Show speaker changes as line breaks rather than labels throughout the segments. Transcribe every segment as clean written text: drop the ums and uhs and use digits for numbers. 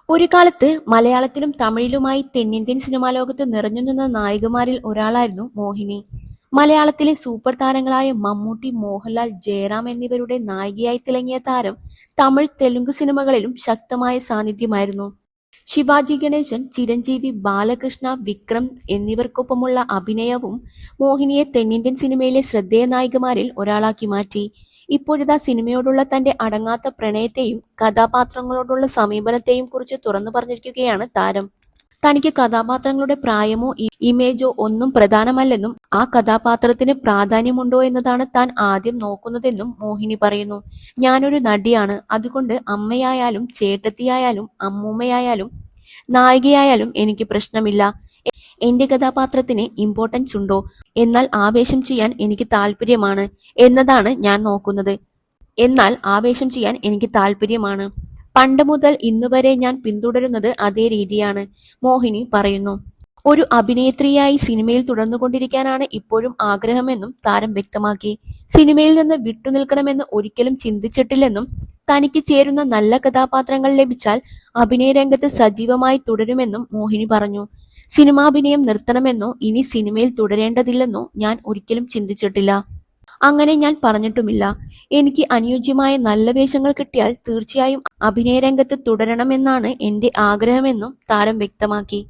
ഒരു കാലത്ത് മലയാളത്തിലും തമിഴിലുമായി തെന്നിന്ത്യൻ സിനിമാ ലോകത്ത് നിറഞ്ഞുനിന്ന നായികമാരിൽ ഒരാളായിരുന്നു മോഹിനി. മലയാളത്തിലെ സൂപ്പർ താരങ്ങളായ മമ്മൂട്ടി, മോഹൻലാൽ, ജയറാം എന്നിവരുടെ നായികയായി തിളങ്ങിയ താരം തമിഴ്, തെലുങ്ക് സിനിമകളിലും ശക്തമായ സാന്നിധ്യമായിരുന്നു. ശിവാജി ഗണേശൻ, ചിരഞ്ജീവി, ബാലകൃഷ്ണ, വിക്രം എന്നിവർക്കൊപ്പമുള്ള അഭിനയവും മോഹിനിയെ തെന്നിന്ത്യൻ സിനിമയിലെ ശ്രദ്ധേയ നായികമാരിൽ ഒരാളാക്കി മാറ്റി. ഇപ്പോഴിതാ സിനിമയോടുള്ള തന്റെ അടങ്ങാത്ത പ്രണയത്തെയും കഥാപാത്രങ്ങളോടുള്ള സമീപനത്തെയും കുറിച്ച് തുറന്നു പറഞ്ഞിരിക്കുകയാണ് താരം. തനിക്ക് കഥാപാത്രങ്ങളുടെ പ്രായമോ ഇമേജോ ഒന്നും പ്രധാനമല്ലെന്നും ആ കഥാപാത്രത്തിന് പ്രാധാന്യമുണ്ടോ എന്നതാണ് താൻ ആദ്യം നോക്കുന്നതെന്നും മോഹിനി പറയുന്നു. ഞാനൊരു നടിയാണ്, അതുകൊണ്ട് അമ്മയായാലും ചേട്ടത്തിയായാലും അമ്മൂമ്മയായാലും നായികയായാലും എനിക്ക് പ്രശ്നമില്ല. എന്റെ കഥാപാത്രത്തിന് ഇമ്പോർട്ടൻസ് ഉണ്ടോ, എന്നാൽ ആവേശം ചെയ്യാൻ എനിക്ക് താല്പര്യമാണ് എന്നതാണ് ഞാൻ നോക്കുന്നത്. പണ്ട് മുതൽ ഇന്നുവരെ ഞാൻ പിന്തുടരുന്നത് അതേ രീതിയാണ്, മോഹിനി പറയുന്നു. ഒരു അഭിനേത്രിയായി സിനിമയിൽ തുടർന്നുകൊണ്ടിരിക്കാനാണ് ഇപ്പോഴും ആഗ്രഹമെന്നും താരം വ്യക്തമാക്കി. സിനിമയിൽ നിന്ന് വിട്ടുനിൽക്കണമെന്ന് ഒരിക്കലും ചിന്തിച്ചിട്ടില്ലെന്നും തനിക്ക് ചേരുന്ന നല്ല കഥാപാത്രങ്ങൾ ലഭിച്ചാൽ അഭിനയരംഗത്ത് സജീവമായി തുടരുമെന്നും മോഹിനി പറഞ്ഞു. സിനിമാഭിനയം നിർത്തണമെന്നോ ഇനി സിനിമയിൽ തുടരേണ്ടതില്ലെന്നോ ഞാൻ ഒരിക്കലും ചിന്തിച്ചിട്ടില്ല. അങ്ങനെ ഞാൻ പറഞ്ഞിട്ടുമില്ല. എനിക്ക് അനുയോജ്യമായ നല്ല വേഷങ്ങൾ കിട്ടിയാൽ തീർച്ചയായും അഭിനയരംഗത്ത് തുടരണമെന്നാണ് എന്റെ ആഗ്രഹമെന്നും താരം വ്യക്തമാക്കി.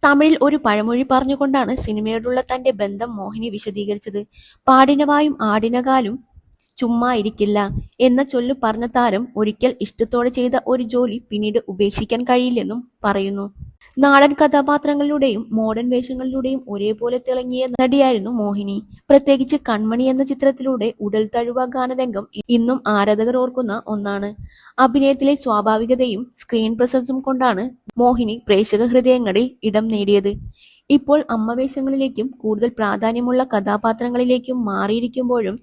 തമിഴിൽ ഒരു പഴമൊഴി പറഞ്ഞുകൊണ്ടാണ് സിനിമയോടുള്ള തന്റെ ബന്ധം മോഹിനി വിശദീകരിച്ചത്. പാടിനവായും ആടിനകാലും ചുമ്മാ ഇരിക്കില്ല എന്ന ചൊല്ലു പറഞ്ഞ താരം ഒരിക്കൽ ഇഷ്ടത്തോടെ ചെയ്ത ഒരു ജോലി പിന്നീട് ഉപേക്ഷിക്കാൻ കഴിയില്ലെന്നും പറയുന്നു. നാടൻ കഥാപാത്രങ്ങളിലൂടെയും മോഡേൺ വേഷങ്ങളിലൂടെയും ഒരേപോലെ തിളങ്ങിയ നടിയായിരുന്നു മോഹിനി. പ്രത്യേകിച്ച് കൺമണി എന്ന ചിത്രത്തിലൂടെ ഉടൽ തഴുവ ഗാനരംഗം ഇന്നും ആരാധകർ ഓർക്കുന്ന ഒന്നാണ്. അഭിനയത്തിലെ സ്വാഭാവികതയും സ്ക്രീൻ പ്രസൻസും കൊണ്ടാണ് മോഹിനി പ്രേക്ഷക ഹൃദയങ്ങളിൽ ഇടം നേടിയത്. ഇപ്പോൾ അമ്മവേഷങ്ങളിലേക്കും കൂടുതൽ പ്രാധാന്യമുള്ള കഥാപാത്രങ്ങളിലേക്കും മാറിയിരിക്കുമ്പോഴും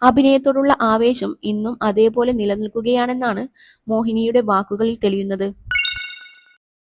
അഭിനയത്തോടുള്ള ആവേശം ഇന്നും അതേപോലെ നിലനിൽക്കുകയാണെന്നാണ് മോഹിനിയുടെ വാക്കുകളിൽ തെളിയുന്നത്.